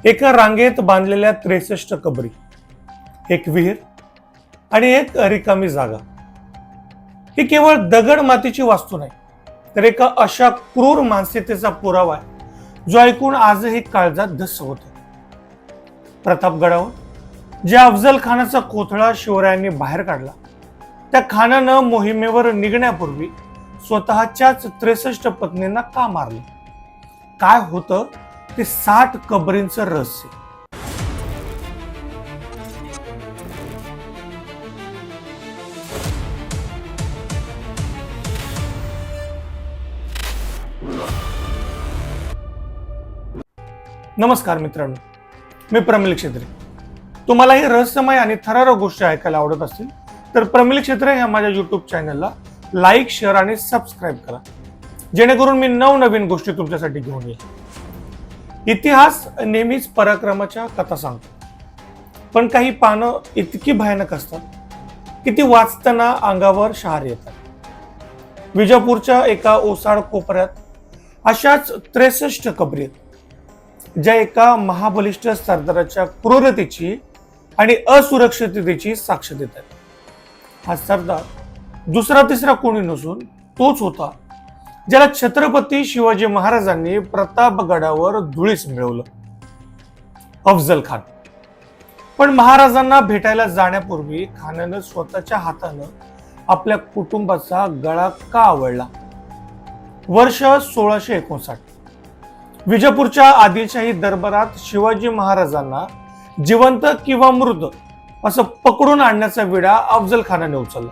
एका रांगेत बांधलेल्या 63 कबरी, एक विहीर आणि एक रिकामी जागा. ही केवळ दगड मातीची वास्तू नाही, तर एका अशा क्रूर मानसिकतेचा पुरावा आहे जो ऐकून आजही काळजात धस्स होतो. प्रतापगडावर ज्या अफजल खानाचा कोथळा शिवरायांनी बाहेर काढला, त्या खानानं मोहिमेवर निघण्यापूर्वी स्वतःच्याच 63 पत्नींना का मारलं? काय होतं ते 60 कबरींचं रहस्य? नमस्कार मित्रांनो, मी प्रमिल क्षेत्री. तुम्हाला ही रहस्यमय आणि थरारक गोष्टी ऐकायला आवडत असतील तर प्रमिल क्षेत्र ह्या माझ्या युट्यूब चॅनलला लाईक, शेअर आणि सबस्क्राईब करा, जेणेकरून मी नवनवीन गोष्टी तुमच्यासाठी घेऊन येईल. इतिहास नेहमीच पराक्रमाच्या कथा सांगतो, पण काही पानं इतकी भयानक असतात की ती वाचताना अंगावर शहारे येतात. विजापूरच्या एका ओसाड कोपऱ्यात अशाच 63 कबरी आहेत, ज्या एका महाबलिष्ठ सरदाराच्या क्रूरतेची आणि असुरक्षिततेची साक्ष देतात. हा सरदार दुसरा तिसरा कोणी नसून तोच होता ज्याला छत्रपती शिवाजी महाराजांनी प्रतापगडावर धुळीस मिळवलं, अफजल खान. पण महाराजांना भेटायला जाण्यापूर्वी खानानं स्वतःच्या हातानं आपल्या कुटुंबाचा गळा का आवळला? वर्ष 1659. विजापूरच्या आदिलशाही दरबारात शिवाजी महाराजांना जिवंत किंवा मृत असं पकडून आणण्याचा विडा अफजल खानाने उचलला.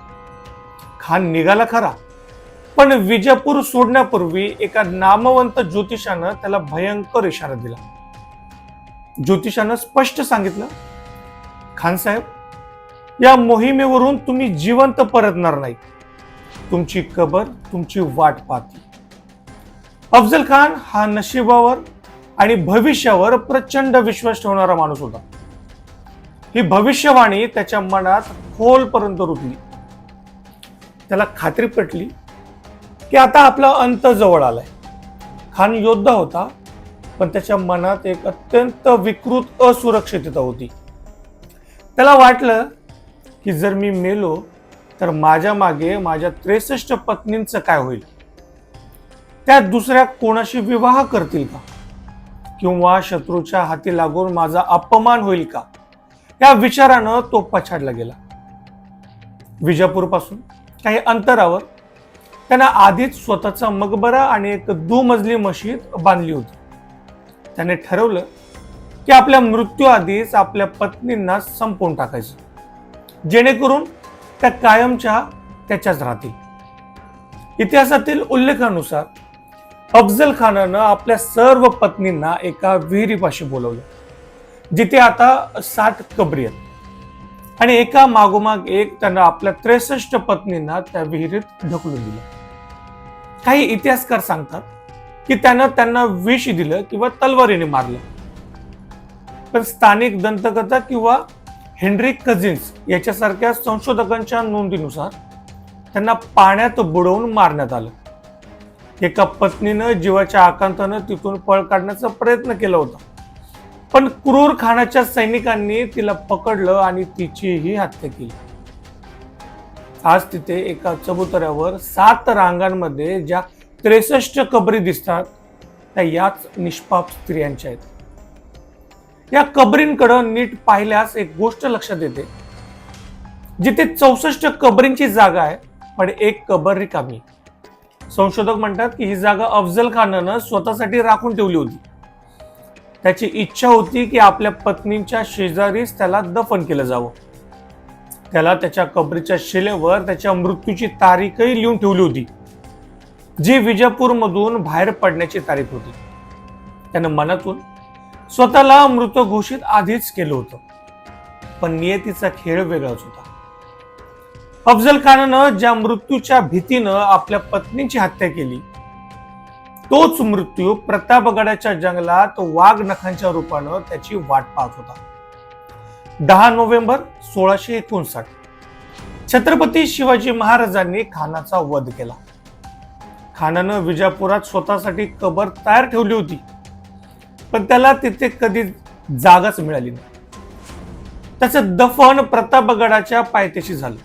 खान निघाला खरा, पण विजापूर सोडण्यापूर्वी एका नामवंत ज्योतिषानं त्याला भयंकर इशारा दिला. ज्योतिषानं स्पष्ट सांगितलं, खान साहेब, या मोहिमेवरून तुम्ही जिवंत परतणार नाही. तुमची कबर तुमची वाट पाहते. अफजल खान हा नशिबावर आणि भविष्यावर प्रचंड विश्वास ठेवणारा माणूस होता. ही भविष्यवाणी त्याच्या मनात खोलपर्यंत रुतली. त्याला खात्री पटली की आता आपला अंत जवळ आलाय. खान योद्धा होता, पण त्याच्या मनात एक अत्यंत विकृत असुरक्षितता होती. त्याला वाटलं की जर मी मेलो तर माझ्या मागे माझ्या 63 पत्नींचं काय होईल? त्या दुसऱ्या कोणाशी विवाह करतील का? किंवा शत्रूच्या हाती लागून माझा अपमान होईल का? या विचारानं तो पछाडला गेला. विजापूर पासून काही अंतरावर त्यानं आधीच स्वतःचा मकबरा आणि एक दुमजली मशीद बांधली होती. त्याने ठरवलं की आपल्या मृत्यूआधीच आपल्या पत्नींना संपवून टाकायचं, जेणेकरून त्या कायमच्या त्याच्याच राहतील. इतिहासातील उल्लेखानुसार अफजल खानानं आपल्या सर्व पत्नींना एका विहिरीपाशी बोलवलं, जिथे आता 60 कबरी आहेत, आणि एका मागोमाग एक त्यानं आपल्या 63 पत्नींना त्या विहिरीत ढकलून दिलं. काही इतिहासकार सांगतात की त्यानं त्यांना विष दिलं किंवा तलवारीने मारलं, पण स्थानिक दंतकथा किंवा हेनरी कझिन्स याच्यासारख्या संशोधकांच्या नोंदीनुसार त्यांना पाण्यात बुडवून मारण्यात आलं. एका पत्नीनं जीवाच्या आकांतानं तिथून पळ काढण्याचा प्रयत्न केला होता, पण क्रूर खानाच्या सैनिकांनी तिला पकडलं आणि तिचीही हत्या केली. आज तिथे एका चबुतऱ्यावर 7 रांगांमध्ये ज्या 63 कबरी दिसतात, त्या याच निष्पाप स्त्रियांच्या आहेत. या कबरींकडे नीट पाहिल्यास एक गोष्ट लक्षात येते. जिथे 64 कबरींची जागा आहे, पण एक कबर रिकामी. संशोधक म्हणतात की ही जागा अफजल खानानं स्वतःसाठी राखून ठेवली होती. त्याची इच्छा होती की आपल्या पत्नींच्या शेजारीच त्याला दफन केलं जावं. त्याला त्याच्या कबरीच्या शिलेवर त्याच्या मृत्यूची तारीखही लिहून ठेवली होती, जी विजापूरमधून बाहेर पडण्याची तारीख होती. त्यानं मनातून स्वतःला मृत घोषित आधीच केलं होतं, पण नियतीचा खेळ वेगळाच होता. अफजल खानानं ज्या मृत्यूच्या भीतीनं आपल्या पत्नीची हत्या केली, तोच मृत्यू प्रतापगडाच्या जंगलात वाघ नखांच्या रूपानं त्याची वाट पाहत होता. 10 नोव्हेंबर 1659 छत्रपती शिवाजी महाराजांनी खानाचा वध केला. खानानं विजापुरात स्वतःसाठी कबर तयार ठेवली होती, पण त्याला तिथे कधी जागाच मिळाली नाही. त्याचं दफन प्रतापगडाच्या पायथ्याशी झालं.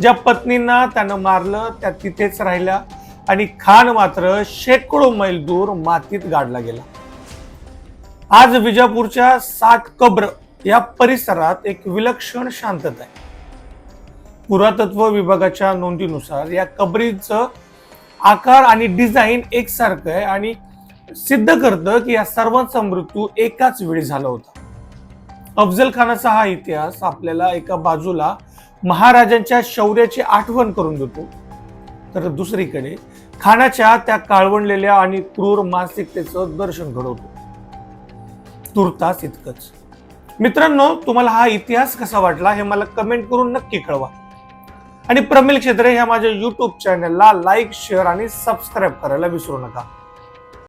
ज्या पत्नींना त्यानं मारलं त्या तिथेच राहिल्या आणि खान मात्र शेकडो मैल दूर मातीत गाडला गेला. आज विजापूरच्या 7 कब्र या परिसरात एक विलक्षण शांतता आहे. पुरातत्व विभागाच्या नोंदीनुसार या कबरीचं आकार आणि डिझाईन एकसारखं आहे आणि सिद्ध करतं की या सर्वांचा मृत्यू एकाच वेळी झाला होता. अफजल खानाचा हा इतिहास आपल्याला एका बाजूला महाराजांच्या शौर्याची आठवण करून देतो, तर दुसरीकडे खानाच्या त्या काळवंडलेल्या आणि क्रूर मानसिकतेचं दर्शन घडवतो. तुर्तास इतकंच. मित्रांनो, तुम्हाला हा इतिहास कसा वाटला हे मला कमेंट करून नक्की कळवा. आणि प्रमिल क्षेत्रे ह्या माझ्या YouTube चॅनलला लाईक, शेअर आणि सबस्क्राईब करायला विसरू नका.